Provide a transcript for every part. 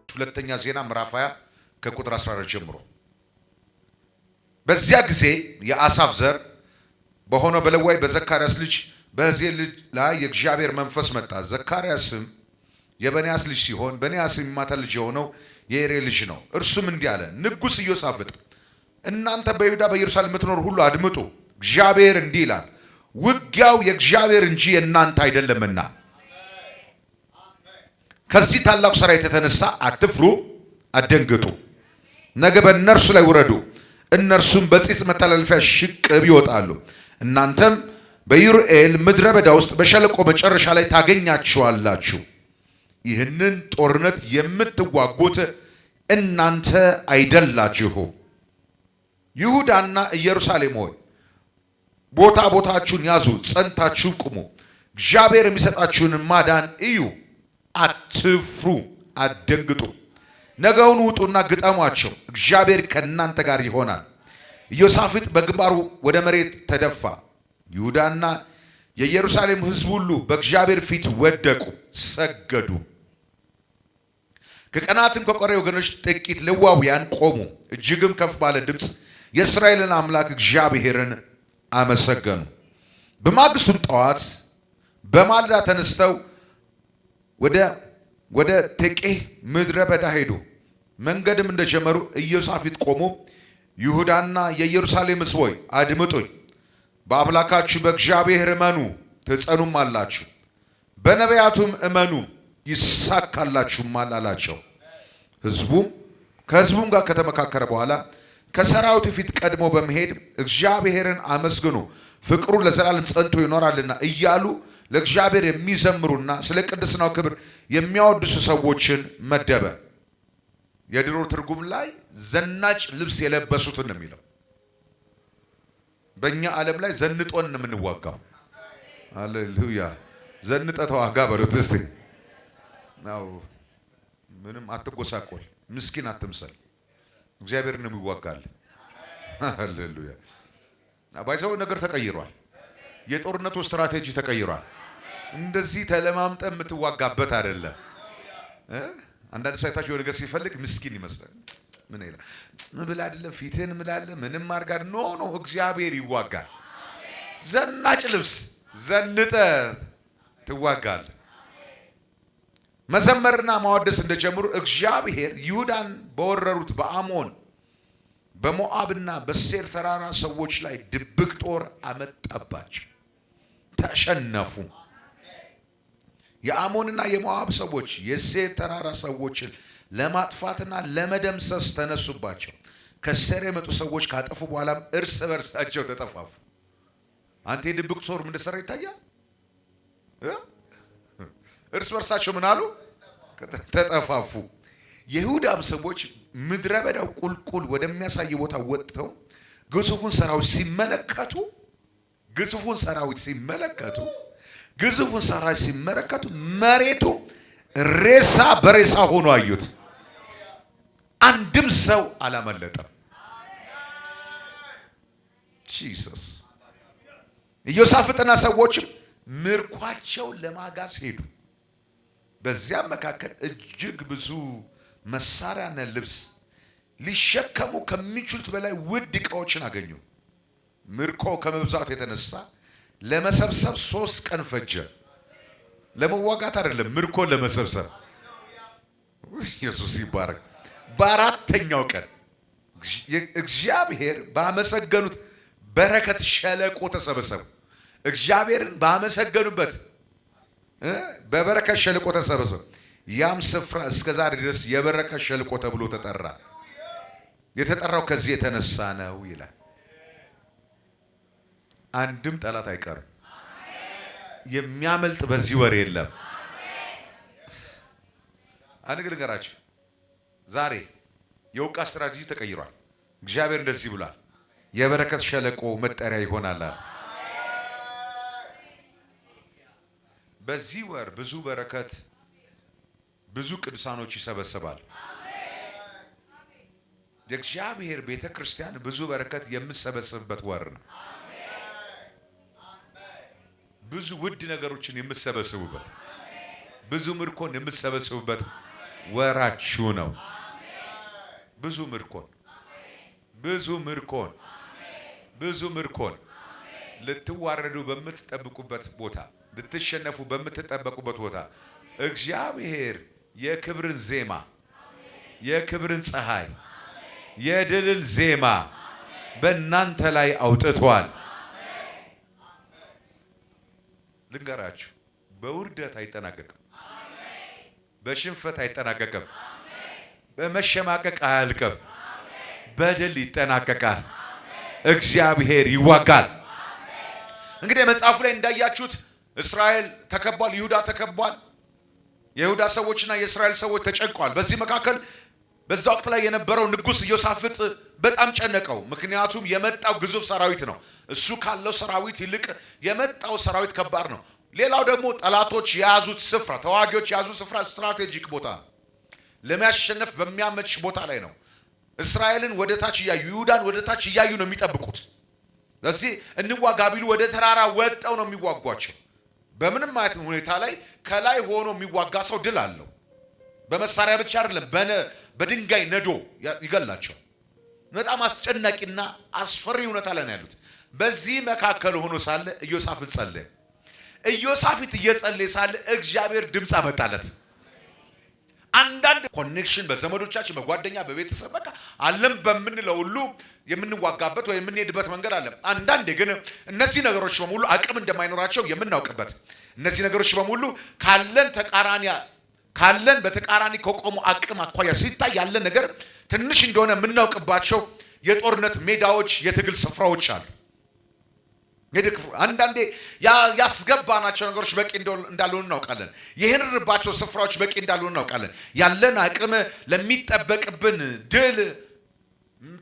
ሁለተኛ ዜና ምዕራፍ 20 ከቁጥር 14 ጀምሮ። በዚያ ጊዜ የአሳፍ ዘር በሆነው በሌዋዊ በዘካርያስ ልጅ በሕዝቅኤል ልጅ ላይ የእግዚአብሔር መንፈስ መጣ። ዘካርያስም የበንያስ ልጅ ሲሆን በንያስም የማታ ልጅ የሆነው የኤሬ ልጅ ነው። እርሱም እንዲህ አለ፣ ንጉሥ ኢዮሳፍጥ እናንተ በይሁዳ በኢየሩሳሌም የምትኖሩ ሁሉ አድምጡ። እግዚአብሔር እንዲህ ይላል፣ ውጊያው የእግዚአብሔር እንጂ የእናንተ አይደለምና ከዚህ ታላቅ ሠራዊት የተነሳ አትፍሩ፣ አትደንግጡ። ነገ በእነርሱ ላይ ውረዱ፣ እነርሱም በጺጽ መተላለፊያ ሽቅብ ይወጣሉ። እናንተም በይሩኤል ምድረ በዳ ውስጥ በሸለቆ መጨረሻ ላይ ታገኛችኋላችሁ። ይህንን ጦርነት የምትዋጉት እናንተ አይደላችሁም። ይሁዳና ኢየሩሳሌም ሆይ ቦታ ቦታችሁን ያዙ፣ ጸንታችሁ ቁሙ። እግዚአብሔር የሚሰጣችሁን ማዳን እዩ፣ አትፍሩ፣ አትደንግጡ። ነገውን ውጡና ግጠሟቸው፣ እግዚአብሔር ከእናንተ ጋር ይሆናል። ኢዮሳፍጥ በግንባሩ ወደ መሬት ተደፋ። ይሁዳና የኢየሩሳሌም ሕዝብ ሁሉ በእግዚአብሔር ፊት ወደቁ፣ ሰገዱ። ከቀናትም ከቆሬ ወገኖች ጥቂት ሌዋውያን ቆሙ፣ እጅግም ከፍ ባለ ድምፅ የእስራኤልን አምላክ እግዚአብሔርን አመሰገኑ። በማግስቱም ጠዋት በማለዳ ተነስተው ወደ ቴቄህ ምድረ በዳ ሄዱ። መንገድም እንደጀመሩ ኢዮሳፍጥ ቆሞ ይሁዳና የኢየሩሳሌም ሕዝብ ሆይ አድምጡኝ፣ በአምላካችሁ በእግዚአብሔር እመኑ ትጸኑም አላችሁ፣ በነቢያቱም እመኑ ይሳካላችሁማል አላቸው። ከሕዝቡም ጋር ከተመካከረ በኋላ ከሰራዊቱ ፊት ቀድሞ በመሄድ እግዚአብሔርን አመስግኑ ፍቅሩ ለዘላለም ጸንቶ ይኖራልና እያሉ ለእግዚአብሔር የሚዘምሩና ስለ ቅድስናው ክብር የሚያወድሱ ሰዎችን መደበ። የድሮ ትርጉም ላይ ዘናጭ ልብስ የለበሱትን ነው የሚለው። በእኛ ዓለም ላይ ዘንጦን ነው የምንዋጋው። ሃሌሉያ! ዘንጠ ተዋጋ በሉት እስቲ። ምንም አትጎሳቆል፣ ምስኪን አትምሰል። እግዚአብሔርን ይዋጋል። ሃሌሉያ! ባይዘው ነገር ተቀይሯል። የጦርነቱ ስትራቴጂ ተቀይሯል። እንደዚህ ተለማምጠ የምትዋጋበት አይደለም። አንዳንድ ሰይታችሁ የሆነ ነገር ሲፈልግ ምስኪን ይመስላል። ምን ይላል? ምን አይደለም ፊትህን ምላለ ምንም አርጋድ ኖ እግዚአብሔር ይዋጋል። ዘናጭ ልብስ ዘንጠ ትዋጋል። መዘመርና ማወደስ እንደጀመሩ እግዚአብሔር ይሁዳን በወረሩት በአሞን በሞዓብና በሴር ተራራ ሰዎች ላይ ድብቅ ጦር አመጣባቸው፣ ተሸነፉ። የአሞንና የሞዓብ ሰዎች የሴር ተራራ ሰዎችን ለማጥፋትና ለመደምሰስ ተነሱባቸው። ከሴር የመጡ ሰዎች ካጠፉ በኋላም እርስ በርሳቸው ተጠፋፉ። አንተ የድብቅ ጦር ምን እንደሰራ ይታያል። እርስ በርሳቸው ምን አሉ? ተጠፋፉ። የይሁዳም ሰዎች ምድረ በዳው ቁልቁል ወደሚያሳይ ቦታ ወጥተው ግዙፉን ሰራዊት ሲመለከቱ መሬቱ ሬሳ በሬሳ ሆኖ አዩት። አንድም ሰው አላመለጠም። ጂሰስ። ኢዮሳፍጥና ሰዎችም ምርኳቸው ለማጋዝ ሄዱ። በዚያም መካከል እጅግ ብዙ መሳሪያና ልብስ ሊሸከሙ ከሚችሉት በላይ ውድ ዕቃዎችን አገኙ። ምርኮ ከመብዛቱ የተነሳ ለመሰብሰብ 3 ቀን ፈጀ። ለመዋጋት አይደለም፣ ምርኮ ለመሰብሰብ። ኢየሱስ ይባረክ። በአራተኛው ቀን እግዚአብሔር ባመሰገኑት በረከት ሸለቆ ተሰበሰቡ። እግዚአብሔርን ባመሰገኑበት በበረከት ሸለቆ ተሰበሰቡ። ያም ስፍራ እስከዛሬ ድረስ የበረከት ሸለቆ ተብሎ ተጠራ። የተጠራው ከዚህ የተነሳ ነው ይላል። አንድም ጠላት አይቀርም። የሚያመልጥ በዚህ ወር የለም። አንድ ግን ልንገራችሁ፣ ዛሬ የውቃ ስትራቴጂ ተቀይሯል። እግዚአብሔር እንደዚህ ብሏል፣ የበረከት ሸለቆ መጠሪያ ይሆናል። በዚህ ወር ብዙ በረከት ብዙ ቅዱሳኖች ይሰበሰባል። የእግዚአብሔር ቤተ ክርስቲያን ብዙ በረከት የምትሰበስብበት ወር ነው። ብዙ ውድ ነገሮችን የምትሰበስቡበት፣ ብዙ ምርኮን የምትሰበስቡበት ወራችሁ ነው። ብዙ ምርኮን ብዙ ምርኮን ብዙ ምርኮን ልትዋረዱ በምትጠብቁበት ቦታ፣ ልትሸነፉ በምትጠበቁበት ቦታ እግዚአብሔር የክብርን ዜማ፣ የክብርን ፀሐይ፣ የድልን ዜማ በእናንተ ላይ አውጥቷል። ልንገራችሁ፣ በውርደት አይጠናቀቅም፣ በሽንፈት አይጠናቀቅም፣ በመሸማቀቅ አያልቅም፣ በድል ይጠናቀቃል። እግዚአብሔር ይዋጋል። እንግዲህ መጽሐፉ ላይ እንዳያችሁት እስራኤል ተከቧል፣ ይሁዳ ተከቧል። የይሁዳ ሰዎችና የእስራኤል ሰዎች ተጨንቀዋል። በዚህ መካከል በዛ ወቅት ላይ የነበረው ንጉሥ ኢዮሳፍጥ በጣም ጨነቀው። ምክንያቱም የመጣው ግዙፍ ሰራዊት ነው። እሱ ካለው ሰራዊት ይልቅ የመጣው ሰራዊት ከባድ ነው። ሌላው ደግሞ ጠላቶች የያዙት ስፍራ፣ ተዋጊዎች የያዙት ስፍራ ስትራቴጂክ ቦታ ነው። ለማሸነፍ በሚያመች ቦታ ላይ ነው። እስራኤልን ወደ ታች እያዩ፣ ይሁዳን ወደ ታች እያዩ ነው የሚጠብቁት። ስለዚህ እንዋጋ ቢሉ ወደ ተራራ ወጣው ነው የሚዋጓቸው። በምንም አይነት ሁኔታ ላይ ከላይ ሆኖ የሚዋጋ ሰው ድል አለው። በመሳሪያ ብቻ አይደለም፣ በድንጋይ ነዶ ይገላቸው። በጣም አስጨናቂና አስፈሪ ሁኔታ ላይ ነው ያሉት። በዚህ መካከል ሆኖ ሳለ ኢዮሳፍጥ ጸለየ። ኢዮሳፍጥ እየጸለየ ሳለ እግዚአብሔር ድምፅ አመጣለት። አንዳንድ ኮኔክሽን በዘመዶቻችን፣ በጓደኛ፣ በቤተሰብ በቃ ዓለም በምንለው ሁሉ የምንዋጋበት ወይ የምንሄድበት መንገድ አለ። አንዳንዴ ግን እነዚህ ነገሮች በሙሉ አቅም እንደማይኖራቸው የምናውቅበት፣ እነዚህ ነገሮች በሙሉ ካለን በተቃራኒ ከቆሙ አቅም አኳያ ሲታይ ያለ ነገር ትንሽ እንደሆነ የምናውቅባቸው የጦርነት ሜዳዎች፣ የትግል ስፍራዎች አሉ። አንዳንዴ ያስገባናቸው ነገሮች በቂ እንዳልሆኑ እናውቃለን። የሄድንባቸው ስፍራዎች በቂ እንዳልሆኑ እናውቃለን። ያለን አቅም ለሚጠበቅብን ድል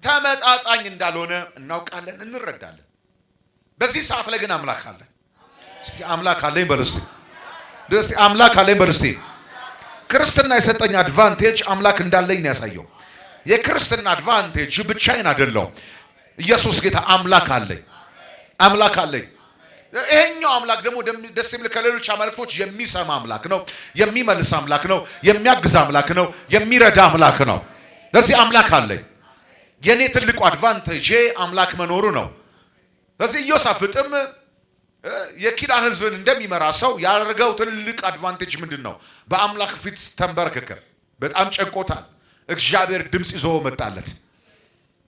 ተመጣጣኝ እንዳልሆነ እናውቃለን፣ እንረዳለን። በዚህ ሰዓት ላይ ግን አምላክ አለ። እስቲ አምላክ አለኝ በሉ እስቲ። አምላክ አለኝ በሉ እስቲ። ክርስትና የሰጠኝ አድቫንቴጅ አምላክ እንዳለኝ ነው ያሳየው። የክርስትና አድቫንቴጅ ብቻዬን አይደለም። ኢየሱስ ጌታ አምላክ አለኝ፣ አምላክ አለኝ። ይሄኛው አምላክ ደግሞ ደስ የሚል ከሌሎች አማልክቶች የሚሰማ አምላክ ነው፣ የሚመልስ አምላክ ነው፣ የሚያግዝ አምላክ ነው፣ የሚረዳ አምላክ ነው። ለዚህ አምላክ አለኝ። የኔ ትልቁ አድቫንቴጅ አምላክ መኖሩ ነው። ለዚህ ኢዮሳፍጥም የኪዳን ሕዝብን እንደሚመራ ሰው ያደረገው ትልቅ አድቫንቴጅ ምንድን ነው? በአምላክ ፊት ተንበረከከ። በጣም ጨንቆታል። እግዚአብሔር ድምፅ ይዞ መጣለት።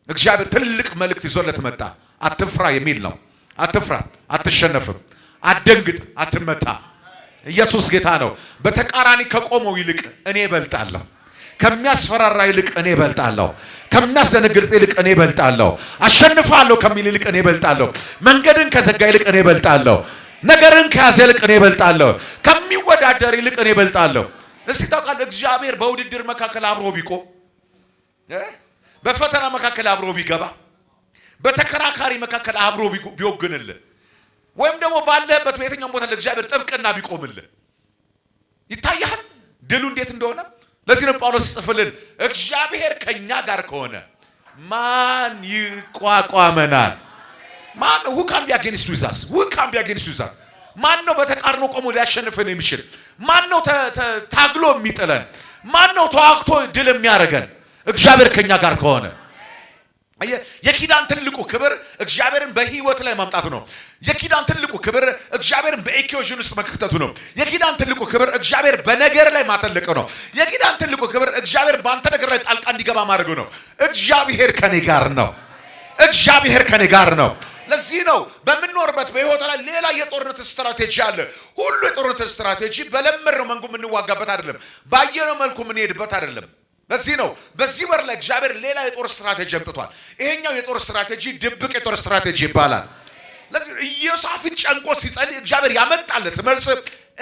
እግዚአብሔር ትልቅ መልእክት ይዞለት መጣ። አትፍራ የሚል ነው። አትፍራ፣ አትሸነፍም፣ አትደንግጥ፣ አትመታ። ኢየሱስ ጌታ ነው። በተቃራኒ ከቆመው ይልቅ እኔ እበልጣለሁ። ከሚያስፈራራ ይልቅ እኔ እበልጣለሁ። ከሚያስደነግጥ ይልቅ እኔ እበልጣለሁ። አሸንፋለሁ ከሚል ይልቅ እኔ እበልጣለሁ። መንገድን ከዘጋ ይልቅ እኔ እበልጣለሁ። ነገርን ከያዘ ይልቅ እኔ እበልጣለሁ። ከሚወዳደር ይልቅ እኔ እበልጣለሁ። እስቲ ታውቃለህ፣ እግዚአብሔር በውድድር መካከል አብሮ ቢቆም፣ በፈተና መካከል አብሮ ቢገባ፣ በተከራካሪ መካከል አብሮ ቢወግንልህ፣ ወይም ደግሞ ባለህበት በየትኛውም ቦታ ለእግዚአብሔር ጥብቅና ቢቆምልህ ይታያል ድሉ እንዴት እንደሆነ። ለዚህ ነው ጳውሎስ ጽፍልን እግዚአብሔር ከኛ ጋር ከሆነ ማን ይቋቋመናል? ማን who can be against us? who can be against us? ማን ነው በተቃርኖ ቆሞ ሊያሸንፈን የሚችል? ማን ነው ታግሎ የሚጥለን? ማን ነው ተዋግቶ ድል የሚያደርገን? እግዚአብሔር ከኛ ጋር ከሆነ የኪዳን ትልቁ ክብር እግዚአብሔርን በህይወት ላይ ማምጣቱ ነው። የኪዳን ትልቁ ክብር እግዚአብሔርን በኢኩዌሽን ውስጥ መክተቱ ነው። የኪዳን ትልቁ ክብር እግዚአብሔር በነገር ላይ ማተለቀ ነው። የኪዳን ትልቁ ክብር እግዚአብሔር በአንተ ነገር ላይ ጣልቃ እንዲገባ ማድረጉ ነው። እግዚአብሔር ከኔ ጋር ነው። እግዚአብሔር ከኔ ጋር ነው። ለዚህ ነው በምንኖርበት በህይወት ላይ ሌላ የጦርነት ስትራቴጂ አለ። ሁሉ የጦርነት ስትራቴጂ በለመድነው መንገድ የምንዋጋበት አይደለም፣ ባየነው መልኩ የምንሄድበት አይደለም። ለዚህ ነው በዚህ ወር ላይ እግዚአብሔር ሌላ የጦር ስትራቴጂ አምጥቷል። ይሄኛው የጦር ስትራቴጂ ድብቅ የጦር ስትራቴጂ ይባላል። ለዚህ ኢዮሳፍጥ ጨንቆ ሲጸልይ እግዚአብሔር ያመጣለት መልስ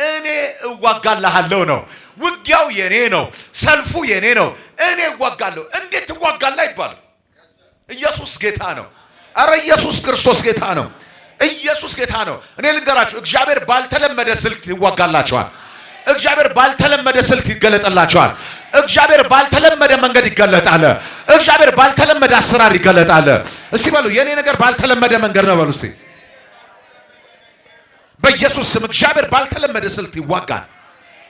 እኔ እዋጋልሃለሁ ነው። ውጊያው የኔ ነው፣ ሰልፉ የኔ ነው፣ እኔ እዋጋለሁ። እንዴት ትዋጋለህ አይባልም። ኢየሱስ ጌታ ነው። አረ ኢየሱስ ክርስቶስ ጌታ ነው። ኢየሱስ ጌታ ነው። እኔ ልንገራችሁ፣ እግዚአብሔር ባልተለመደ ስልት ይዋጋላችኋል። እግዚአብሔር ባልተለመደ ስልት ይገለጥላችኋል። እግዚአብሔር ባልተለመደ መንገድ ይገለጣል። እግዚአብሔር ባልተለመደ አሰራር ይገለጣል። እስቲ በሉ የኔ ነገር ባልተለመደ መንገድ ነው በሉ እስቲ። በኢየሱስ ስም እግዚአብሔር ባልተለመደ ስልት ይዋጋል።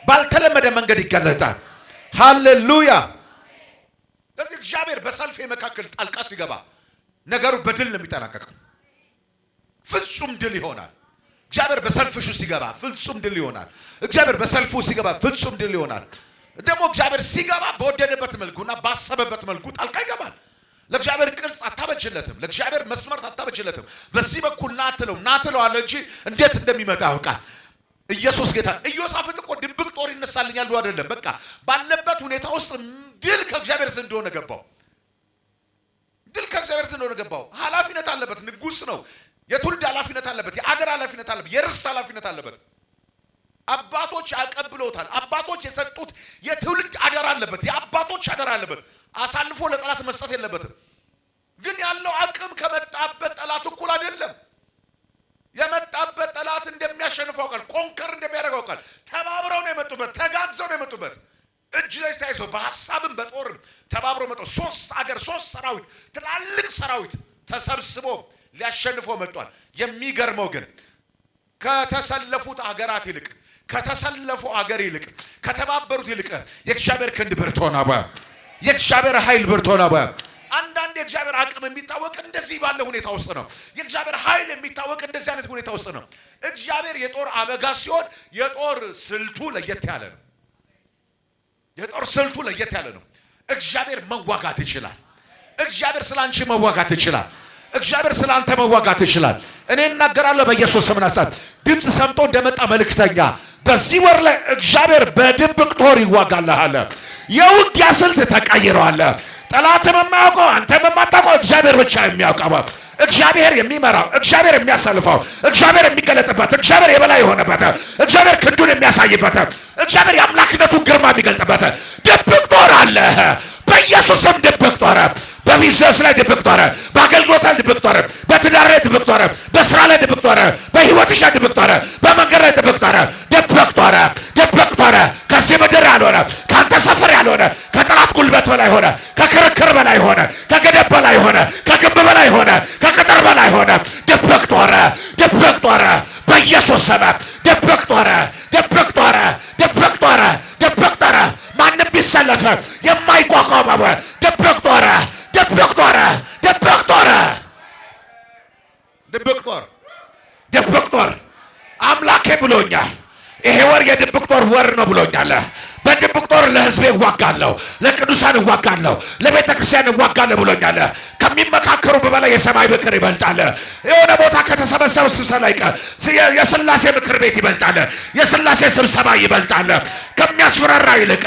ባልተለመደ መንገድ ይገለጣል። ሃሌሉያ። ለዚህ እግዚአብሔር በሰልፍ መካከል ጣልቃ ሲገባ ነገሩ በድል ነው የሚጠናቀቀው። ፍጹም ድል ይሆናል። እግዚአብሔር በሰልፍሹ ሲገባ ፍጹም ድል ይሆናል። እግዚአብሔር በሰልፉ ሲገባ ፍጹም ድል ይሆናል። ደግሞ እግዚአብሔር ሲገባ በወደደበት መልኩና ባሰበበት መልኩ ጣልቃ ይገባል። ለእግዚአብሔር ቅርጽ አታበጅለትም። ለእግዚአብሔር መስመር አታበጅለትም። በዚህ በኩል ናትለው አለ እንጂ እንዴት እንደሚመጣ ያውቃል። ኢየሱስ ጌታ። ኢዮሳፍጥ እኮ ድብቅ ጦር ይነሳልኛል ብሎ አይደለም። በቃ ባለበት ሁኔታ ውስጥ ድል ከእግዚአብሔር ዘንድ እንደሆነ ገባው። ድል ከእግዚአብሔር ዘንድ እንደሆነ ገባው። ኃላፊነት አለበት። ንጉሥ ነው። የትውልድ ኃላፊነት አለበት። የአገር ኃላፊነት አለበት። የርስት ኃላፊነት አለበት። አባቶች ያቀብለውታል። አባቶች የሰጡት የትውልድ አደራ አለበት። የአባቶች አደራ አለበት። አሳልፎ ለጠላት መስጠት የለበትም። ግን ያለው አቅም ከመጣበት ጠላት እኩል አይደለም። የመጣበት ጠላት እንደሚያሸንፈው ያውቃል። ኮንከር እንደሚያደርገው ያውቃል። ተባብረው ነው የመጡበት። ተጋግዘው ነው የመጡበት። እጅ ላይ ተያይዘው በሐሳብም በጦርም ተባብረው መጡ። 3 አገር 3 ሰራዊት ትላልቅ ሰራዊት ተሰብስቦ ሊያሸንፈው መጥቷል። የሚገርመው ግን ከተሰለፉት አገራት ይልቅ ከተሰለፉ አገር ይልቅ ከተባበሩት ይልቅ የእግዚአብሔር ክንድ ብርቱ ነው። የእግዚአብሔር ኃይል ብርቱ ነው። አንዳንድ የእግዚአብሔር አቅም የሚታወቅ እንደዚህ ባለ ሁኔታ ውስጥ ነው። የእግዚአብሔር ኃይል የሚታወቅ እንደዚህ አይነት ሁኔታ ውስጥ ነው። እግዚአብሔር የጦር አበጋዝ ሲሆን የጦር ስልቱ ለየት ያለ ነው። የጦር ስልቱ ለየት ያለ ነው። እግዚአብሔር መዋጋት ይችላል። እግዚአብሔር ስላንቺ መዋጋት ይችላል። እግዚአብሔር ስላንተ መዋጋት ይችላል። እኔ እናገራለሁ በኢየሱስ ስም ናስታት ድምጽ ሰምቶ እንደመጣ መልእክተኛ በዚህ ወር ላይ እግዚአብሔር በድብቅ ጦር ይዋጋልሃል። የውጊያ ስልት ተቀይሯል። ጠላትም የማያውቀው አንተም የማታውቀው እግዚአብሔር ብቻ የሚያውቀው እግዚአብሔር የሚመራው እግዚአብሔር የሚያሳልፈው እግዚአብሔር የሚገለጥበት እግዚአብሔር የበላይ የሆነበት እግዚአብሔር ክንዱን የሚያሳይበት እግዚአብሔር የአምላክነቱን ግርማ የሚገልጥበት ድብቅ ጦር አለ። በኢየሱስ ስም ድብቅ ጦር በቢዝነስ ላይ ድብቅ ጦር፣ በአገልግሎት ላይ ድብቅ ጦር፣ በትዳር ላይ ድብቅ ጦር፣ በስራ ላይ ድብቅ ጦር፣ በህይወትሽ ላይ ድብቅ ጦር፣ በመንገድ ላይ ድብቅ ጦር፣ ድብቅ ጦር፣ ድብቅ ጦር ከዚህ ምድር ያልሆነ ከአንተ ሰፈር ያልሆነ ከጠላት ጉልበት በላይ ሆነ፣ ከክርክር በላይ ሆነ፣ ከገደብ በላይ ሆነ፣ ከግንብ በላይ ሆነ፣ ከቅጥር በላይ ሆነ ድብቅ ጦር፣ ድብቅ ጦር በኢየሱስ ስም ድብቅ ጦር፣ ድብቅ ጦር፣ ድብቅ ጦር፣ ድብቅ ጦር ማንም ቢሰለፍ የማይቋቋመው ድብቅ ጦር፣ ድብቅ ጦር፣ ድብቅ ጦር፣ ድብቅ ጦር፣ ድብቅ ጦር አምላኬ ብሎኛል። ይሄ ወር የድብቅ ጦር ወር ነው ብሎኛል። በድብቅ ጦር ለህዝቤ እዋጋለሁ፣ ለቅዱሳን እዋጋለሁ፣ ለቤተ ክርስቲያን እዋጋለሁ ብሎኛል። ከሚመካከሩ በበላይ የሰማይ ምክር ይበልጣል። የሆነ ቦታ ከተሰበሰቡ ስብሰባ ላይ የሥላሴ ምክር ቤት ይበልጣል። የሥላሴ ስብሰባ ይበልጣል። ከሚያስፈራራ ይልቅ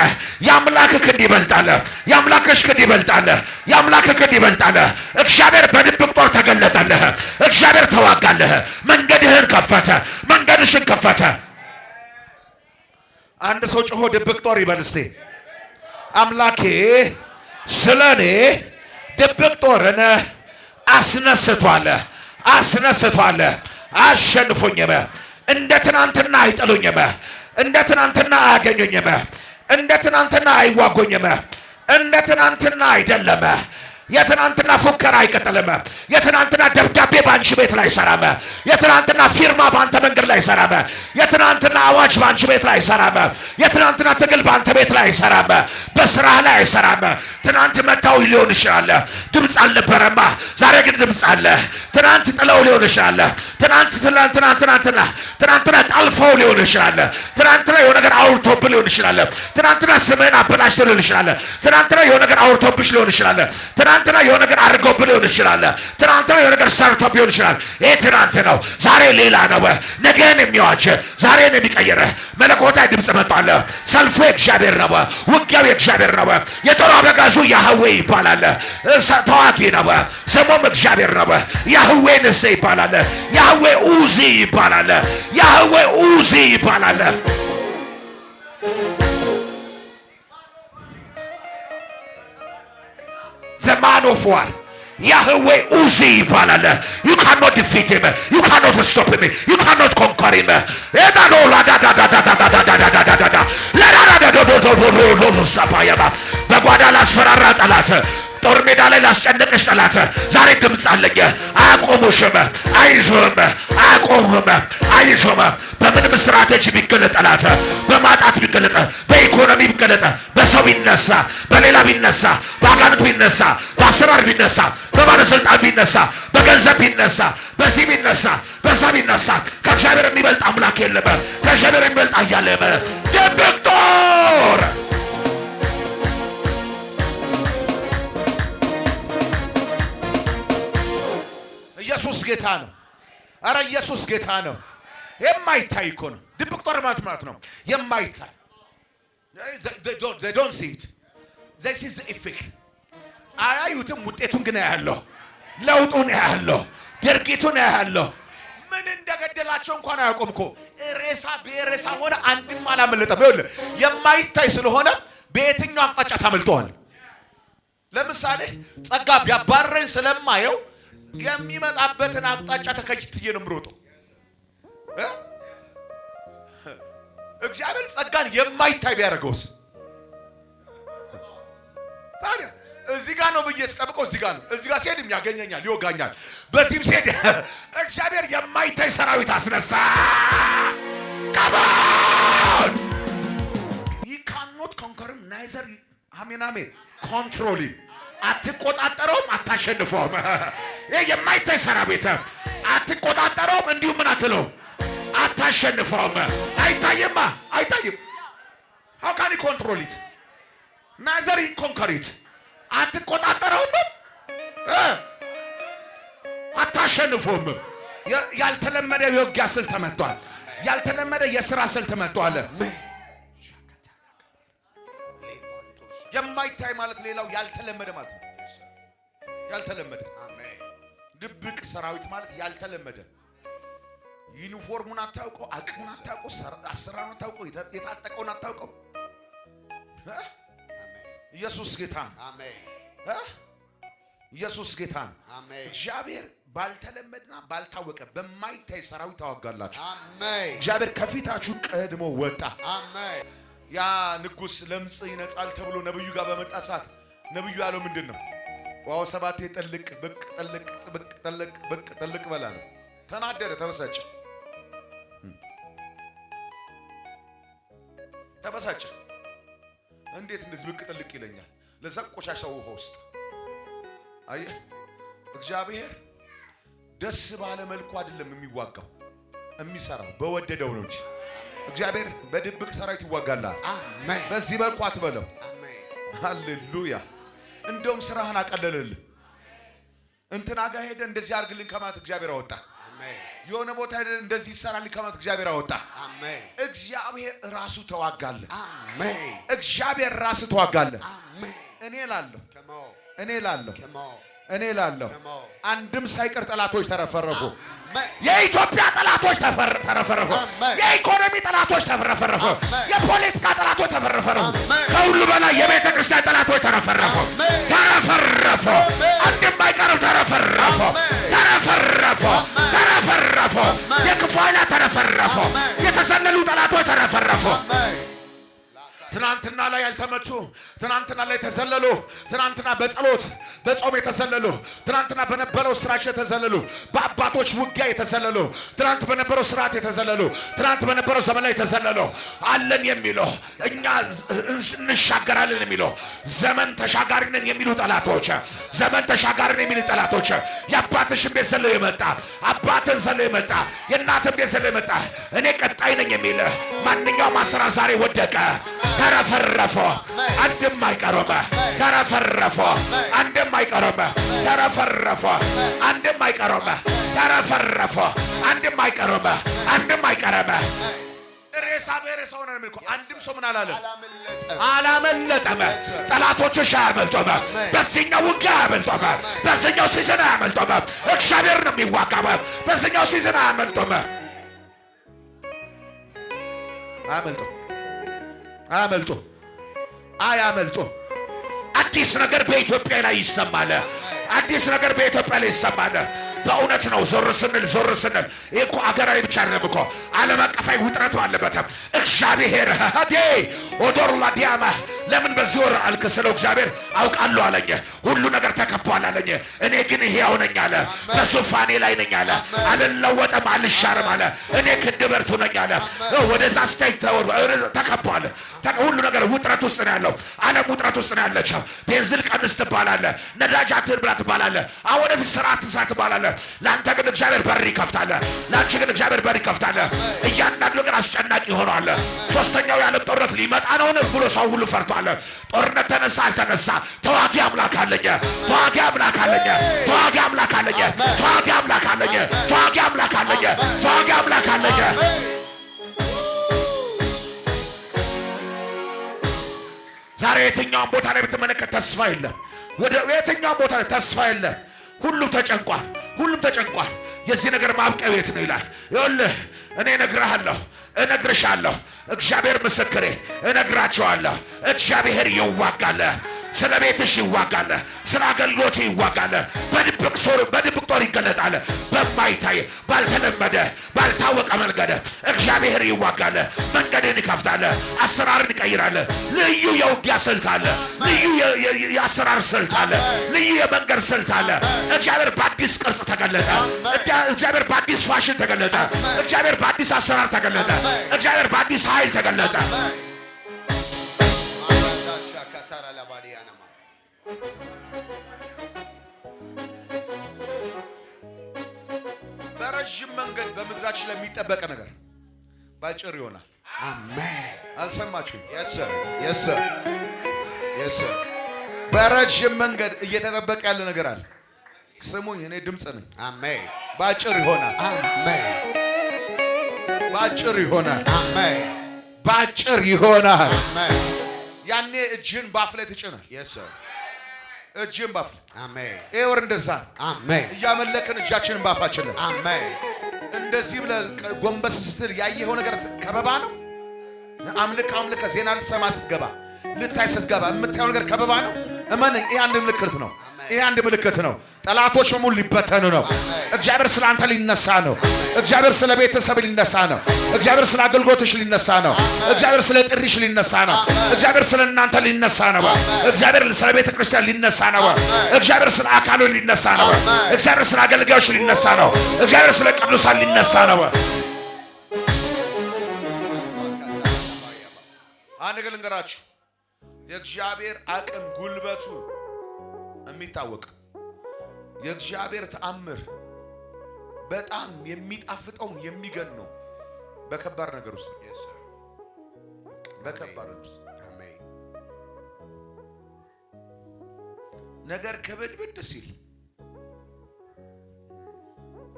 የአምላክ ክንድ ይበልጣል። የአምላክሽ ክንድ ይበልጣል። የአምላክ ክንድ ይበልጣል። እግዚአብሔር በድብቅ ጦር ተገለጠልህ። እግዚአብሔር ተዋጋልህ። መንገድህን ከፈተ። መንገድሽን ከፈተ። አንድ ሰው ጮሆ ድብቅ ጦር ይበል እስቲ። አምላኬ ስለኔ ድብቅ ጦርን አስነስቷል፣ አስነስቷል። አሸንፎኝም። እንደ ትናንትና አይጠሉኝም። እንደ ትናንትና አያገኙኝም። እንደ ትናንትና አይዋጉኝም። እንደ ትናንትና አይደለም። የትናንትና ፉከራ አይቀጥልም። የትናንትና ደብዳቤ ባንቺ ቤት ላይ ሰራመ። የትናንትና ፊርማ ባንተ መንገድ ላይ ሰራመ። የትናንትና አዋጅ ባንቺ ቤት ላይ ሰራመ። የትናንትና ትግል ባንተ ቤት ላይ ሰራመ። በስራ ላይ ሰራመ። ትናንት መታው ሊሆን ይችላል፣ ድምጽ አልነበረማ። ዛሬ ግን ድምጽ አለ። ትናንት ጥለው ሊሆን ይችላል። ትናንትና ጣልፈው ሊሆን ይችላል። ትናንትና የሆነ ነገር አውርቶብህ ሊሆን ይችላል። ትናንትና ስምህን አበላሽተው ሊሆን ይችላል። ትናንትና የሆነ ነገር አውርቶብሽ ሊሆን ይችላል። ትናንትና የሆነ ነገር አድርጎብህ ሊሆን ይችላል። ትናንትና የሆነ ነገር ሰርቶብህ ሊሆን ይችላል። ይሄ ትናንት ነው። ዛሬ ሌላ ነው። ነገን የሚዋጅ ዛሬን የሚቀይር መለኮታዊ ድምጽ መጥቷል። ሰልፉ የእግዚአብሔር ነው። ውጊያው የእግዚአብሔር ነው። የጦር አበጋዙ ያህዌ ይባላል። ተዋጊ ነው። ስሙም እግዚአብሔር ነው። ያህዌ ንሴ ይባላል። ያህዌ ኡዚ ይባላል። ያህዌ ኡዚ ይባላል። The man of war Yahweh Uzi ይባላል። You cannot defeat him. You cannot stop him. You cannot conquer him. በጓዳ ላስፈራራ ጠላት፣ ጦር ሜዳ ላይ ላስጨነቅሽ ጠላት ዛሬ ድምፅ አለኝ። አያቆሙሽም። አይዞህም። አያቆሙህም። አይዞህም። በምንም ስትራቴጂ ቢገለጥ ጠላት በማጣት ቢገለጥ በኢኮኖሚ ቢገለጥ በሰው ቢነሳ በሌላ ቢነሳ በአጋንንት ቢነሳ በአሰራር ቢነሳ በባለስልጣን ቢነሳ በገንዘብ ቢነሳ በዚህ ቢነሳ በዛ ቢነሳ ከእግዚአብሔር የሚበልጥ አምላክ የለም። ከእግዚአብሔር የሚበልጥ ኃያል የለም። ድብቅ ጦር ኢየሱስ ጌታ ነው። አረ ኢየሱስ ጌታ ነው። የማይታይ እኮ ነው ድብቅ ጦር ማለት ነው። የማይታይ they don't see it, they see the effect። አያዩትም፣ ውጤቱን ግን ያያለሁ፣ ለውጡን ያያለሁ፣ ድርጊቱን ያያለሁ። ምን እንደገደላቸው እንኳን አያውቁም እኮ ሬሳ በሬሳ ሆነ አንድም አላመለጠም። ይኸውልህ የማይታይ ስለሆነ በየትኛው አቅጣጫ ታመልጠዋል። ለምሳሌ ጸጋ ቢያባረኝ ስለማየው የሚመጣበትን አቅጣጫ ተከትዬ ነው የምሮጠው። እግዚአብሔር ጸጋን የማይታይ ቢያደርገውስ? ታዲያ እዚህ ጋር ነው ብዬ ስጠብቀው እዚህ ጋር ነው። እዚህ ጋር ሲሄድም ያገኘኛል፣ ይወጋኛል። በዚህም ሲሄድ እግዚአብሔር የማይታይ ሰራዊት አስነሳ። ካባን you cannot conquer him neither አሜን control him። አትቆጣጠረውም፣ አታሸንፈውም። ይሄ የማይታይ ሰራዊት አትቆጣጠረውም፣ እንዲሁ ምን አትለውም፣ አታሸንፈውም። አይታይም። how can you control it? neither you conquer it። አትቆጣጠረውም፣ አታሸንፈውም። ያልተለመደ የውጊያ ስልት ተመቷል። ያልተለመደ የሥራ ስልት ተመቷል። የማይታይ ማለት ሌላው ያልተለመደ ማለት ነው። ያልተለመደ ድብቅ ሰራዊት ማለት ያልተለመደ ዩኒፎርሙን አታውቀው፣ አቅሙን አታውቀው፣ አሰራሩን አታውቀው፣ የታጠቀውን አታውቀው። ኢየሱስ ጌታ ነው። አሜን። ኢየሱስ ጌታ ነው። አሜን። እግዚአብሔር ባልተለመደና ባልታወቀ በማይታይ ሰራዊት ታወጋላችሁ። አሜን። እግዚአብሔር ከፊታችሁ ቀድሞ ወጣ። አሜን። ያ ንጉስ ለምጽ ይነጻል ተብሎ ነብዩ ጋር በመጣ ሰዓት ነብዩ ያለው ምንድነው? ዋው ሰባቴ ጥልቅ ብቅ ጥልቅ ብቅ ጥልቅ ብቅ ጥልቅ በላ ነው። ተናደደ፣ ተበሳጨ። እንዴት እንደዚህ ብቅ ጥልቅ ይለኛል? ለዛ ቆሻሻው ውሃ ውስጥ አየህ፣ እግዚአብሔር ደስ ባለ መልኩ አይደለም የሚዋጋው፣ የሚሰራው በወደደው ነው እንጂ። እግዚአብሔር በድብቅ ሰራዊት ይዋጋላል። አሜን። በዚህ መልኩ አትበለው። አሜን። ሃሌሉያ። እንደውም ስራህን አቀለለልህ። እንትና ጋር ሄደ እንደዚህ አርግልን ከማለት እግዚአብሔር አወጣ። አሜን። የሆነ ቦታ ሄደ እንደዚህ ይሰራልኝ ከማለት እግዚአብሔር አወጣ። አሜን። እግዚአብሔር ራሱ ተዋጋለ። አሜን። እግዚአብሔር ራሱ ተዋጋለ። አሜን። እኔ ላለሁ አንድም ሳይቀር ጠላቶች ተረፈረፉ። የኢትዮጵያ ጠላቶች ተረፈረፉ። የኢኮኖሚ ጠላቶች ተረፈረፉ። የፖለቲካ ጠላቶች ተረፈረፉ። ከሁሉ በላይ የቤተ ክርስቲያን ጠላቶች ተረፈረፉ። አንድም አይቀርም። ተረፈረፉ። የክፉ ኃይላት ተረፈረፉ። የተሰለሉ ጠላቶች ተረፈረፉ። ትናንትና ላይ ያልተመቹ፣ ትናንትና ላይ ተዘለሉ፣ ትናንትና በጸሎት በጾም የተዘለሉ፣ ትናንትና በነበረው ስራሽ የተዘለሉ፣ በአባቶች ውጊያ የተዘለሉ፣ ትናንት በነበረው ስርዓት የተዘለሉ፣ ትናንት በነበረው ዘመን ላይ የተዘለሉ አለን የሚለው እኛ እንሻገራለን የሚለው ዘመን ተሻጋሪ ነን የሚሉ ጠላቶች፣ ዘመን ተሻጋሪ ነን የሚሉ ጠላቶች፣ የአባትሽን ቤት ዘለው የመጣ አባትን ዘለው የመጣ የእናትን ቤት ዘለው የመጣ እኔ ቀጣይ ነኝ የሚል ማንኛውም አሰራር ዛሬ ወደቀ። ተረፈረፈ። አንድም አይቀርም። ተረፈረፈ። አንድም አይቀርም። ተረፈረፈ። አንድም አይቀርም። ተረፈረፈ። አንድም አይቀርም። አንድም አይቀርም። ሬሳ በሬሳ ሆነ ነው። አንድም ሰው ምን አላመለጠም። ጠላቶችሽ አያመልጡም። በዚህኛው ውጊያ አያመልጡም። በዚህኛው ሲዝን አያመልጡም። እግዚአብሔር ነው የሚዋጋው። በዚህኛው ሲዝን አያመልጡም። አያመልጡ። አዲስ ነገር በኢትዮጵያ ላይ ይሰማል። አዲስ ነገር በኢትዮጵያ ላይ ይሰማል። በእውነት ነው። ዞር ስንል ይሄ እኮ አገራዊ ብቻ አይደለም እኮ ዓለም አቀፋዊ ውጥረት አለበት። እግዚአብሔር ኦዶር ላዲያማ ለምን በዚህ ወር አልክ ስለው እግዚአብሔር አውቃለሁ አለኝ። ሁሉ ነገር ተከቧል አለኝ። እኔ ግን ሕያው ነኝ አለ። በዙፋኔ ላይ ነኝ አለ። አልለወጥም፣ አልሻርም አለ። እኔ ክንድ ብርቱ ነኝ አለ። ወደዛ ስታይ ተከቧል። ሁሉ ነገር ውጥረት ውስጥ ነው ያለው። ዓለም ውጥረት ውስጥ ነው ያለችው። ቤንዚን ቀንስ ትባላለህ፣ ነዳጅ አትብላ ትባላለህ፣ አሁን ወደፊት ስራ አትስራ ትባላለህ። ለአንተ ግን እግዚአብሔር በር ይከፍታል። ለአንቺ ግን እግዚአብሔር በር ይከፍታል። እያንዳንዱ ነገር አስጨናቂ ሆኗል። ሶስተኛው የዓለም ጦርነት ሊመጣ ነው ብሎ ሰው ሁሉ ፈርቷል። ጦርነት ተነሳ አልተነሳ ተዋጊ አምላክ አለኝ፣ ተዋጊ አምላክ አለኝ፣ ተዋጊ አምላክ አለኝ፣ ተዋጊ አምላክ አለኝ፣ ተዋጊ አምላክ አለኝ፣ ተዋጊ አምላክ አለኝ። ዛሬ የትኛውን ቦታ ላይ ብትመለከት ተስፋ የለም። ወደ የትኛውን ቦታ ላይ ተስፋ የለም። ሁሉም ተጨንቋል፣ ሁሉም ተጨንቋል። የዚህ ነገር ማብቂያ ቤት ነው ይላል። ይኸውልህ እኔ እነግርሃለሁ፣ እነግርሻለሁ፣ እግዚአብሔር ምስክሬ፣ እነግራቸዋለሁ። እግዚአብሔር ይዋጋል፣ ስለ ቤትሽ ይዋጋል፣ ስለ አገልግሎት ይዋጋል። በድብቅ ጦር ይገለጣል። በማይታይ ባልተለመደ ባልታወቀ መንገድ እግዚአብሔር ይዋጋል። መንገድን ይከፍታል፣ አሰራርን ይቀይራል። ልዩ የውጊያ ስልት አለ፣ ልዩ የአሰራር ስልት አለ፣ ልዩ የመንገድ ስልት አለ። እግዚአብሔር በአዲስ ቅርጽ ተገለጠ። እግዚአብሔር በአዲስ ፋሽን ተገለጠ። እግዚአብሔር በአዲስ አሰራር ተገለጠ። እግዚአብሔር በአዲስ ኃይል ተገለጠ። በረጅም መንገድ በምድራችን ላይ የሚጠበቅ ነገር ባጭር ይሆናል። አሜን። አልሰማችሁም? Yes sir. Yes sir. Yes sir. በረጅም መንገድ እየተጠበቀ ያለ ነገር አለ። ስሙኝ፣ እኔ ድምፅ ነኝ። አሜን። ባጭር ይሆናል። አሜን። ባጭር ይሆናል። አሜን። ባጭር ይሆናል። አሜን። ያኔ እጅን ባፍ ላይ ትጭናል። Yes sir. እጅን ባፍ ላይ አሜን። ይሄ ወር እንደዛ አሜን። እያመለክን እጃችንን ባፋችን ላይ አሜን። እንደዚህ ብለህ ጎንበስ ስትል ያየኸው ነገር ከበባ ነው። አምልከ ዜና ልትሰማ ስትገባ ልታይ ስትገባ የምታየው ነገር ከበባ ነው። እመን፣ ይሄ አንድ ምልክት ነው። ይሄ አንድ ምልክት ነው። ጠላቶች ሙሉ ሊበተኑ ነው። እግዚአብሔር ስለ አንተ ሊነሳ ነው። እግዚአብሔር ስለ ቤተሰብ ሊነሳ ነው። እግዚአብሔር ስለ አገልግሎትሽ ሊነሳ ነው። እግዚአብሔር ስለ ጥሪሽ ሊነሳ ነው። እግዚአብሔር ስለ እናንተ ሊነሳ ነው። እግዚአብሔር ስለ ቤተ ክርስቲያን ሊነሳ ነው። እግዚአብሔር ስለ አካሉ ሊነሳ ነው። እግዚአብሔር ስለ አገልጋዮች ሊነሳ ነው። እግዚአብሔር ስለ ቅዱሳን ሊነሳ ነው። አንድ ነገር ልንገራችሁ፣ የእግዚአብሔር አቅም ጉልበቱ የሚታወቅ የእግዚአብሔር ተአምር በጣም የሚጣፍጠው የሚገን ነው። በከባድ ነገር ውስጥ በከባድ ነገር ውስጥ ነገር ከበድበድ ሲል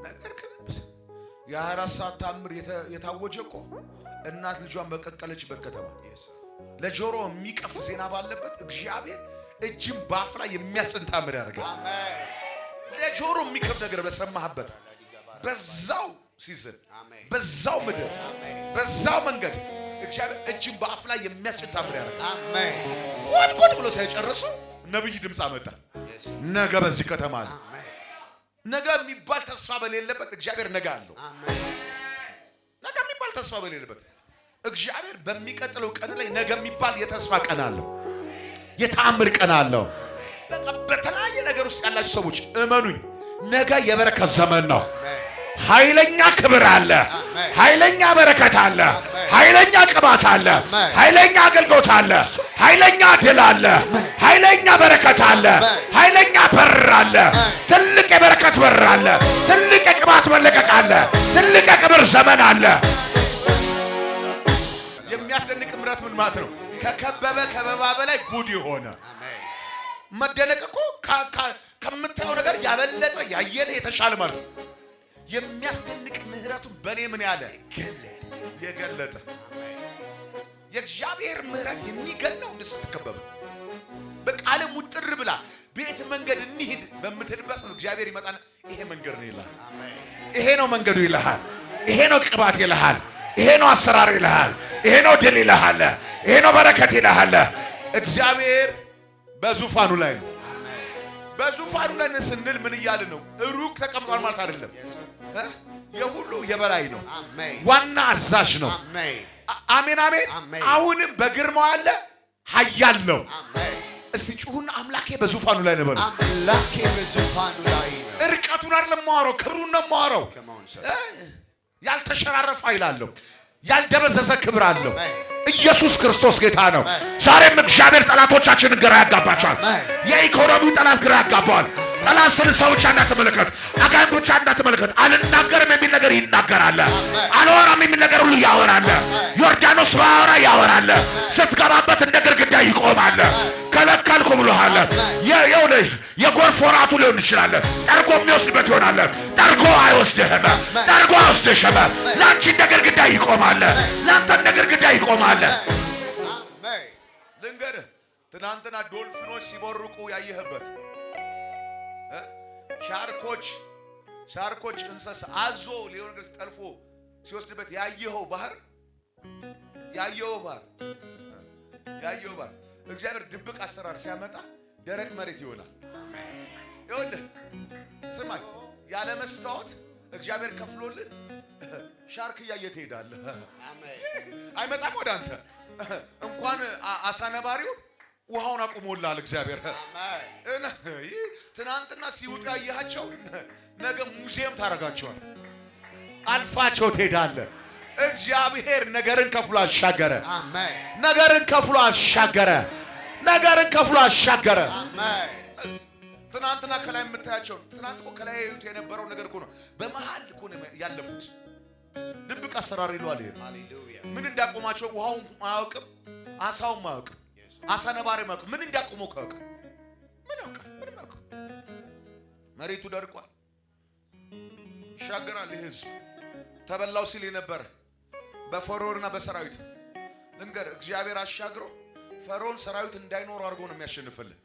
ነገር ከበድበድ ሲል የ24 ሰዓት ተአምር የታወጀ እኮ እናት ልጇን በቀቀለችበት ከተማ ለጆሮ የሚቀፍ ዜና ባለበት እግዚአብሔር እጅም ባፍ ላይ የሚያስጥን ተአምር ያደርጋል። አሜን። ለጆሮ የሚከብድ ነገር በሰማህበት በዛው ሲዝን በዛው ምድር በዛው መንገድ እግዚአብሔር እጅም ባፍ ላይ የሚያስጥን ተአምር ያደርጋል። አሜን። ቆድ ብሎ ሳይጨርሱ ነብይ ድምፅ አመጣ። ነገ በዚህ ከተማ አለ። ነገ የሚባል ተስፋ በሌለበት እግዚአብሔር ነገ አለው። አሜን። ነገ የሚባል ተስፋ በሌለበት እግዚአብሔር በሚቀጥለው ቀን ላይ ነገ የሚባል የተስፋ ቀን አለው። የተአምር ቀን አለው። በተለያየ ነገር ውስጥ ያላችሁ ሰዎች እመኑኝ፣ ነገ የበረከት ዘመን ነው። ኃይለኛ ክብር አለ፣ ኃይለኛ በረከት አለ፣ ኃይለኛ ቅባት አለ፣ ኃይለኛ አገልግሎት አለ፣ ኃይለኛ ድል አለ፣ ኃይለኛ በረከት አለ፣ ኃይለኛ በር አለ፣ ትልቅ የበረከት በር አለ፣ ትልቅ የቅባት መለቀቅ አለ፣ ትልቅ የክብር ዘመን አለ። የሚያስደንቅ ምሕረት ምን ማለት ነው? ከከበበ ከበባ በላይ ጉድ የሆነ መደነቅ እኮ ከምታየው ነገር ያበለጠ ያየለ የተሻለ ማለት ነው። የሚያስደንቅ ምሕረቱን በእኔ ምን ያለ የገለጠ የእግዚአብሔር ምሕረት የሚገነው እንደ ስትከበብ በቃለ ሙጥር ብላ ቤት መንገድ እንሂድ በምትልበስ ነው እግዚአብሔር ይመጣና ይሄ መንገድ ነው ይልሃል። ይሄ ነው መንገዱ ይልሃል። ይሄ ነው ቅባት ይልሃል። ይሄ ነው አሰራር ይልሃል። ይሄ ነው ድል ይልሃል። ይሄ ነው በረከት ይልሃል። እግዚአብሔር በዙፋኑ ላይ ነው። በዙፋኑ ላይ ስንል ምን እያልን ነው? ሩቅ ተቀምጧል ማለት አይደለም። የሁሉ የበላይ ነው። ዋና አዛዥ ነው። አሜን አሜን። አሁንም በግርማው አለ፣ ኃያል ነው። አሜን። እስቲ ጩሁና አምላኬ በዙፋኑ ላይ ነው በሉ። አምላኬ በዙፋኑ ላይ ነው። እርቀቱን አይደለም ማወራው፣ ክብሩን ነው ማወራው። ያልተሸራረፈ ኃይል አለው። ያልደበዘዘ ክብር አለው። ኢየሱስ ክርስቶስ ጌታ ነው። ዛሬም እግዚአብሔር ጠላቶቻችንን ግራ ያጋባቸዋል። የኢኮኖሚው ጠላት ግራ ያጋባዋል። ጠላት ስለ ብቻ እንዳትመለከት፣ አጋንንት ብቻ እንዳትመለከት። አልናገርም የሚል ነገር ይናገራል። አልወራም የሚል ነገር ሁሉ ያወራል። ዮርዳኖስ ባወራ ያወራል። ስትገባበት እንደ ግድግዳ ይቆማል። ከለከልኩ ብሎሃል። ይኸውልህ የጎርፍ ወራቱ ሊሆን ይችላል። ጠርጎ የሚወስድበት ይሆናል። ጠርጎ አይወስድህም። ጠርጎ አይወስድሽም። ለአንቺ እንደ ግድግዳ ይቆማል። ለአንተ እንደ ግድግዳ ይቆማል። ልንገርህ፣ ትናንትና ዶልፊኖች ሲቦርቁ ያየህበት ሻርኮች እንስሳ አዞ ሊሆን ግስ ጠልፎ ሲወስድበት ያየኸው ባህር እግዚአብሔር ድብቅ አሰራር ሲያመጣ ደረቅ መሬት ይሆናል። ይኸውልህ ስማኝ፣ ያለ መስታወት እግዚአብሔር ከፍሎልህ ሻርክ እያየህ ትሄዳለህ። አይመጣም ወደ አንተ። እንኳን አሳነባሪው ውሃውን አቁሞላል እግዚአብሔር። ትናንትና ሲውጡ ያየሃቸው ነገ ሙዚየም ታረጋቸዋል። አልፋቸው ትሄዳለህ። እግዚአብሔር ነገርን ከፍሎ አሻገረ። አሜን። ነገርን ከፍሎ አሻገረ። ነገርን ከፍሎ አሻገረ። አሜን። ትናንትና ከላይ የምታያቸው ትናንት እኮ ከላይ የነበረው ነገር እኮ ነው። በመሃል እኮ ነው ያለፉት። ድብቅ አሰራር ይሏል። ሃሌሉያ። ምን እንዳቆማቸው ውሃውን ማያውቅም፣ አሳውን ማያውቅም፣ አሳ ነባሪ ማያውቅም። ምን እንዳቆመው ካውቅ ምን ያውቃል? ምንም ያውቅ። መሬቱ ደርቋል። ይሻገራል። ይህ ህዝብ ተበላው ሲል የነበረ በፈርዖንና በሰራዊት ልንገር፣ እግዚአብሔር አሻግሮ ፈርዖን ሰራዊት እንዳይኖር አድርጎ ነው የሚያሸንፍልህ።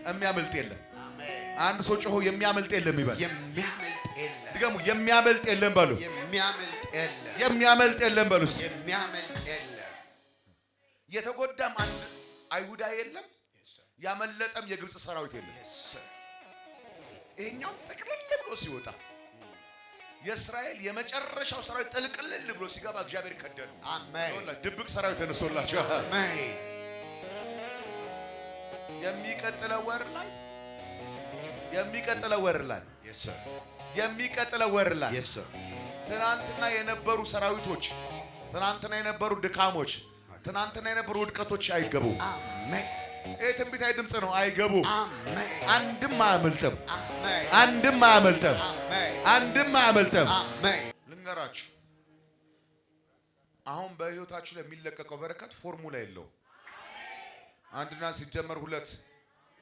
የሚያመልጥ የለም። አንድ ሰው ጮሆ የሚያመልጥ የለም ይበል። የሚያመልጥ የለም። ድገሙ፣ የሚያመልጥ የለም በሉ። የሚያመልጥ የለም። የሚያመልጥ የለም በሉ። የሚያመልጥ የለም። የተጎዳም አንድ አይሁዳ የለም፣ ያመለጠም የግብፅ ሰራዊት የለም። ይሄኛው ጠቅልል ብሎ ሲወጣ የእስራኤል የመጨረሻው ሰራዊት ጥልቅልል ብሎ ሲገባ እግዚአብሔር ከደነ። አሜን። ድብቅ ሰራዊት ተነሶላቸው። አሜን። የሚቀጥለው ወር ላይ ትናንትና የነበሩ ሰራዊቶች፣ ትናንትና የነበሩ ድካሞች፣ ትናንትና የነበሩ ውድቀቶች አይገቡም። አሜን። ይሄ ትንቢታዊ ድምጽ ነው። አይገቡም። አሜን። አንድም አያመልጥም። አሜን። አንድም አያመልጥም። አሜን። አንድም አያመልጥም። አሜን። ልንገራችሁ፣ አሁን በህይወታችሁ ላይ የሚለቀቀው በረከት ፎርሙላ የለው። አንድና ሲጀመር 2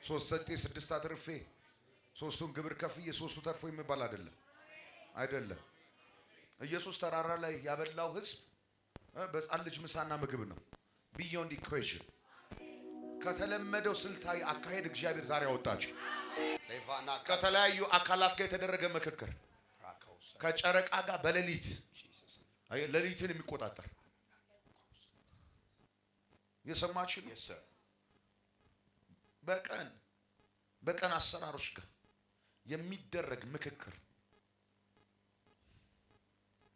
3 ሰጤ 6 አትርፌ 3ቱን ግብር ከፍዬ 3ቱ ተርፎ የሚባል አይደለም። ኢየሱስ ተራራ ላይ ያበላው ህዝብ በጻን ልጅ ምሳና ምግብ ነው። ቢዮንድ ኢኩዌሽን ከተለመደው ስልታዊ አካሄድ እግዚአብሔር ዛሬ አወጣችሁ። ከተለያዩ አካላት ጋር የተደረገ ምክክር፣ ከጨረቃ ጋር ሌሊትን የሚቆጣጠር የሰማችሁ በቀን አሰራሮች ጋር የሚደረግ ምክክር፣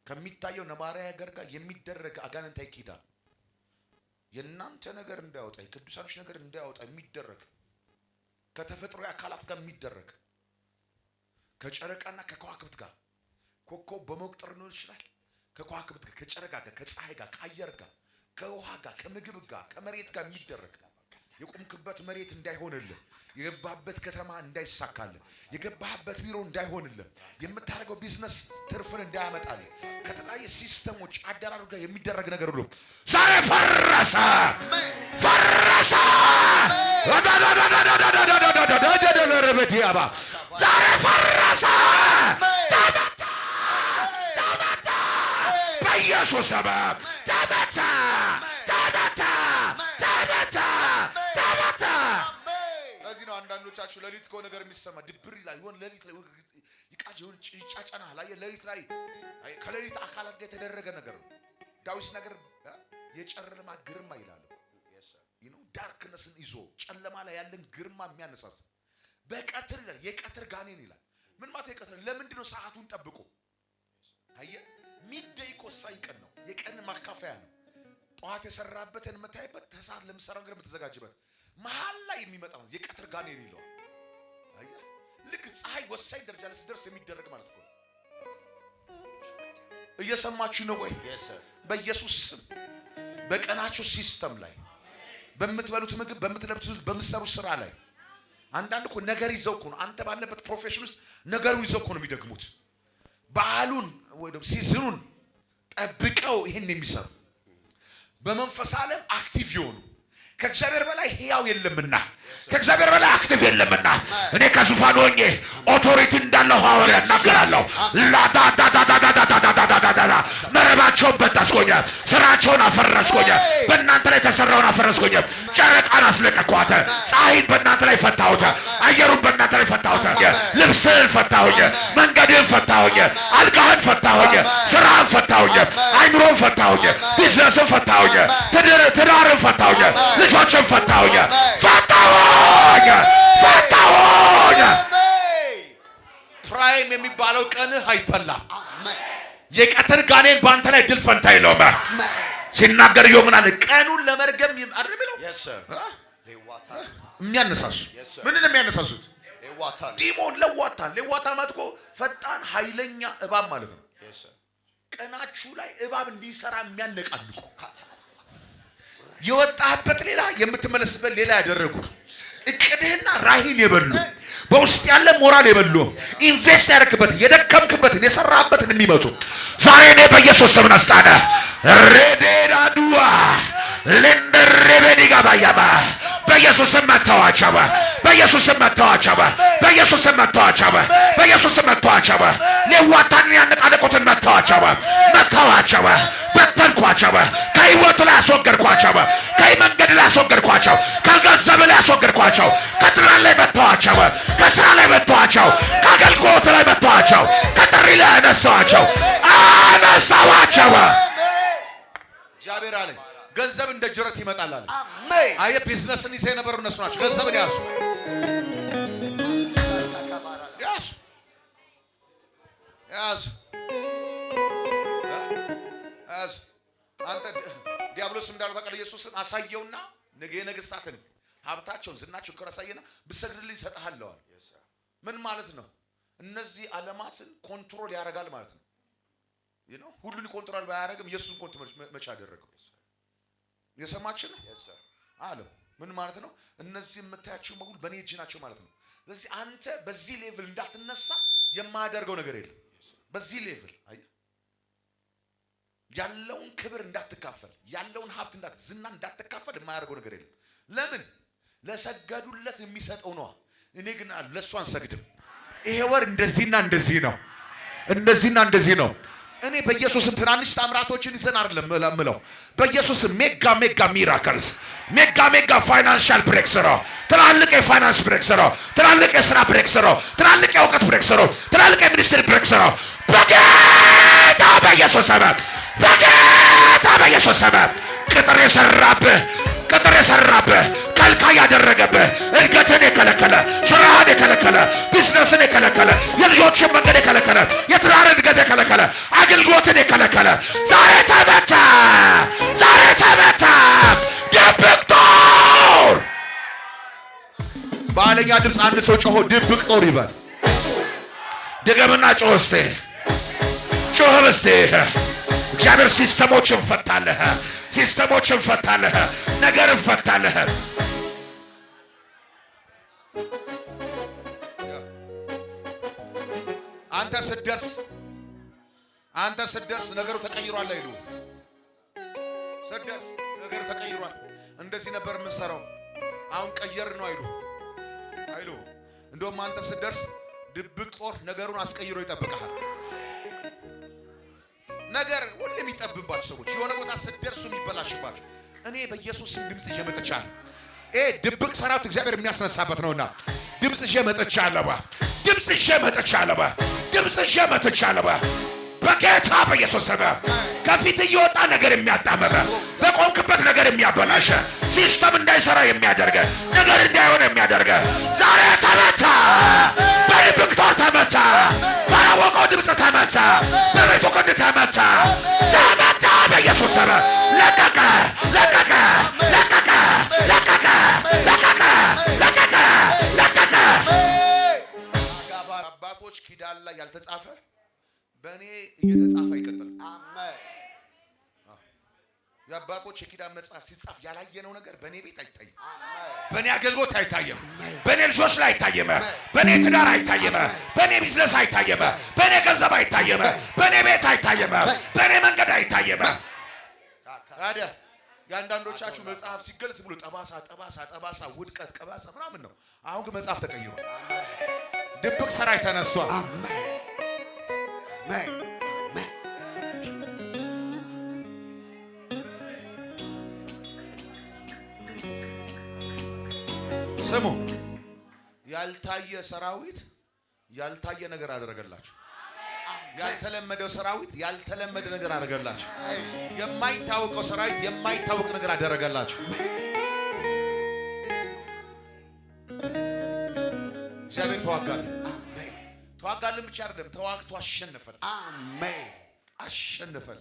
ከሚታየው ነባራዊ ነገር ጋር የሚደረግ አጋንንታዊ ኪዳን የእናንተ ነገር እንዳያወጣ የቅዱሳኖች ነገር እንዳያወጣ የሚደረግ ከተፈጥሮ አካላት ጋር የሚደረግ ከጨረቃና ከከዋክብት ጋር ኮከብ በመቁጠር ነው ይችላል። ከከዋክብት ጋር፣ ከጨረቃ ጋር፣ ከፀሐይ ጋር፣ ከአየር ጋር፣ ከውሃ ጋር፣ ከምግብ ጋር፣ ከመሬት ጋር የሚደረግ የቆምክበት መሬት እንዳይሆንልህ፣ የገባህበት ከተማ እንዳይሳካልህ፣ የገባህበት ቢሮ እንዳይሆንልህ፣ የምታደርገው ቢዝነስ ትርፍን እንዳያመጣልህ ከተለያየ ሲስተሞች አደራሩ ጋር የሚደረግ ነገር ሁሉ ዛሬ ፈረሰ። ዛሬ ፈረሰ። ተመታ። በኢየሱስ ስም ተመታ። ለዚህ ነው አንዳንዶቻችሁ ሌሊት ከሆነ ነገር የሚሰማ ድብር ይላል። ይሆን ሌሊት ላይ ይቃጅ ይሆን ጫጫናል። አየህ ሌሊት ላይ ከሌሊት አካላት ጋር የተደረገ ነገር ነው። ዳዊት ነገር የጨለማ ግርማ ይላል። ዳርክነስን ይዞ ጨለማ ላይ ያለን ግርማ የሚያነሳሳ በቀትር ይላል። የቀትር ጋኔን ይላል። ምን ማለት የቀትር? ለምንድን ነው ሰዓቱን ጠብቆ? አየህ ሚድዴይ እኮ ወሳኝ ቀን ነው። የቀን ማካፈያ ነው። ጠዋት የሰራበትን የምታይበት ተሳት ለምሰራው ነገር የምትዘጋጅበት መሃል ላይ የሚመጣው የቀትር ጋኔን ይለው አያ ልክ ፀሐይ ወሳኝ ደረጃ ላይ ሲደርስ የሚደረግ ማለት ነው። እየሰማችሁ ነው ወይ? በኢየሱስ ስም በቀናችሁ ሲስተም ላይ በምትበሉት ምግብ በምትለብሱት በምትሰሩት ስራ ላይ አንዳንድ እኮ ነገር ይዘው እኮ ነው አንተ ባለበት ፕሮፌሽን ውስጥ ነገሩን ይዘው እኮ ነው የሚደግሙት። በዓሉን ወይ ሲዝኑን ጠብቀው ይሄን የሚሰሩ በመንፈስ ዓለም አክቲቭ ይሆኑ ከእግዚአብሔር በላይ ሕያው የለምና ከእግዚአብሔር በላይ አክቲቭ የለምና እኔ ከዙፋን ሆኜ ኦቶሪቲ እንዳለው ሐዋርያ እናገራለሁ። ላዳዳዳዳዳዳዳዳዳዳ መረባቸውን በጠስኩኝ፣ ስራቸውን አፈረስኩኝ፣ በእናንተ ላይ ተሰራውን አፈረስኩኝ። ጨረቃን አስለቀቅኳት፣ ፀሐይን በእናንተ ላይ ፈታሁት፣ አየሩን በእናንተ ላይ ፈታሁት፣ ልብስህን ፈታሁኝ፣ መንገድህን ፈታሁኝ፣ አልጋህን ፈታሁኝ፣ ስራህን ፈታሁኝ፣ አይምሮን ፈታሁኝ፣ ቢዝነስን ፈታሁኝ፣ ትዳርን ፈታሁኝ፣ ልጆችን ፈታሁኝ ፈታሁኝ። ፕራይም የሚባለው ቀንህ አይበላም። የቀትር ጋኔን በአንተ ላይ ድል ፈንታ የለውም። ሲናገር ምን አለ? ቀኑን ለመርገም አይደል የሚለው የሚያነሳሱ ምንድን ነው የሚያነሳሱት? ዲሞን ለዋታ ማለት እኮ ፈጣን ኃይለኛ እባብ ማለት ነው። ቀናችሁ ላይ እባብ እንዲሰራ የሚያነቃንቁ የወጣህበት ሌላ የምትመለስበት ሌላ ያደረጉ እቅድህና ራሂን የበሉ በውስጥ ያለ ሞራል የበሉ ኢንቨስት ያደረክበትን የደከምክበትን የሰራህበትን የሚመጡ ዛሬ እኔ በኢየሱስ ስም ነስጣነ ረዴዳዱዋ ለንደረበዲጋባያባ በኢየሱስ ስም መተዋቸዋ በኢየሱስ ስም መተዋቸዋ በኢየሱስ ስም መተዋቸዋ በኢየሱስ ስም መተዋቸዋ ለዋታን ያነቃነቁትን መተዋቸዋ በተንኳቸው ከህይወቱ ላይ አስወገድኳቸው ከመንገድ ላይ አስወገድኳቸው ከገንዘብ ላይ አስወገድኳቸው ከጥራት ላይ መተዋቸው ከስራ ላይ መተዋቸው ከአገልግሎት ላይ መተዋቸው ከጥሪ ላይ አነሳዋቸው። እግዚአብሔር አለ ገንዘብ እንደ ጅረት ይመጣል አለ። አሜን። አየ ቢዝነስን ይዘው የነበሩ እነሱ ናቸው። ገንዘብን ያዙ። አንተ ዲያብሎስ እንዳለው ታውቃለህ። ኢየሱስን አሳየውና የነገስታትን ሀብታቸውን ዝናቸውን ከራሳየና ብሰግድልኝ እሰጥሃለሁ አለ። ምን ማለት ነው? እነዚህ ዓለማትን ኮንትሮል ያደርጋል ማለት ነው። ሁሉን ኮንትሮል ባያደርግም ኢየሱስን ኮንትሮል መቻ አደረገው። የሰማችሁ ነው አለው። ምን ማለት ነው? እነዚህ የምታያቸው በሙሉ በእኔ እጅ ናቸው ማለት ነው። ስለዚህ አንተ በዚህ ሌቭል እንዳትነሳ የማያደርገው ነገር የለም። በዚህ ሌቭል አየህ ያለውን ክብር እንዳትካፈል ያለውን ሀብት ዝና እንዳትካፈል የማያደርገው ነገር የለም። ለምን? ለሰገዱለት የሚሰጠው ነው። እኔ ግን ለሱ አንሰግድም። ይሄ ወር እንደዚህና እንደዚህ ነው፣ እንደዚህና እንደዚህ ነው። እኔ በኢየሱስም ትናንሽ ታምራቶችን ይዘን አይደለም እምለው። በኢየሱስም ሜጋ ሚራክልስ ሜጋ ፋይናንሻል ብሬክስሮ፣ ትላልቅ የፋይናንስ ብሬክስሮ፣ ትላልቅ የሥራ ብሬክስሮ፣ ትላልቅ የእውቀት ብሬክስሮ፣ ትላልቅ የሚኒስትሪ ብሬክስሮ በጌታ በኢየሱስ ስም በጌታ በኢየሱስ ስም ቅጥር የሰራብህ ከልካይ ያደረገብህ እድገትን የከለከለ ስራህን የከለከለ ቢዝነስን የከለከለ የልጆችን መንገድ የከለከለ የትዳር እድገት የከለከለ አገልግሎትን የከለከለ ዛሬ ተመታ። ድብቅ ጦር በአለኛ ድምፅ አንድ ሰው ጮሆ ድብቅ ጦር ይበል። ድገምና ጮህ እስቲ ጮህ እስቲ። እግዚአብሔር ሲስተሞችን ፈታለህ፣ ነገርን ፈታለህ። አንተ ስትደርስ ነገሩ ተቀይሯል አይሉ ስትደርስ ነገሩ ተቀይሯል። እንደዚህ ነበር የምንሰራው አሁን ቀየር ነው አይሉ እንደውም አንተ ስትደርስ ድብቅ ጦር ነገሩን አስቀይሮ ይጠብቃል። ነገር ሁሉ የሚጠብባችሁ ሰዎች የሆነ ቦታ ስትደርሱ የሚበላሽባችሁ እኔ በኢየሱስ ስም ድምጽ ይዤ መጥቻለሁ። ድብቅ ሰራዊት እግዚአብሔር የሚያስነሳበት ነውና ድምጽ ይዤ መጥቻለሁ። በጌታ በኢየሱስ ስም ከፊት እየወጣ ነገር የሚያጣመመ በቆምክበት ነገር የሚያበላሽ ሲስተም እንዳይሰራ የሚያደርገ ነገር እንዳይሆን የሚያደርገ ዛሬ ተመታ። በድብቅ ጦር ተመታ። ባላወቀው ድምፅ ተመታ። በቤቱ ክንድ ተመታ። በኢየሱስ ስም ለቀቀ። ለቀቀ ለቀቀ ለቀቀ ለቀቀ ለቀቀ ለቀቀ። አባቶች ኪዳን ላይ ያልተጻፈ በእኔ እየተጻፈ አይቀጥልም። አሜን። የአባቶች የኪዳን መጽሐፍ ሲጻፍ ያላየነው ነገር በእኔ ቤት አይታይም። አሜን። በእኔ አገልግሎት አይታየም። በእኔ ልጆች ላይ አይታየም። በእኔ ትዳር አይታየም። በእኔ ቢዝነስ አይታየም። በእኔ ገንዘብ አይታየም። በእኔ ቤት አይታየም። በእኔ መንገድ አይታየም። ታዲያ የአንዳንዶቻችሁ መጽሐፍ ሲገልጽ ብሎ ጠባሳ ጠባሳ ጠባሳ ውድቀት ቀባሳ ምናምን ነው። አሁን ግን መጽሐፍ ተቀይሯል። ድብቅ ሰራዊት ተነስቷል። አሜን። አሜን። ስሙ፣ ያልታየ ሰራዊት ያልታየ ነገር አደረገላችሁ። ያልተለመደው ሰራዊት ያልተለመደ ነገር አደረገላችሁ። የማይታወቀው ሰራዊት የማይታወቅ ነገር አደረገላችሁ። እግዚአብሔር ተዋጋልን። ተዋጋልን ብቻ አይደለም፣ ተዋግቶ አሸነፈን። አሜን። አሸነፈን።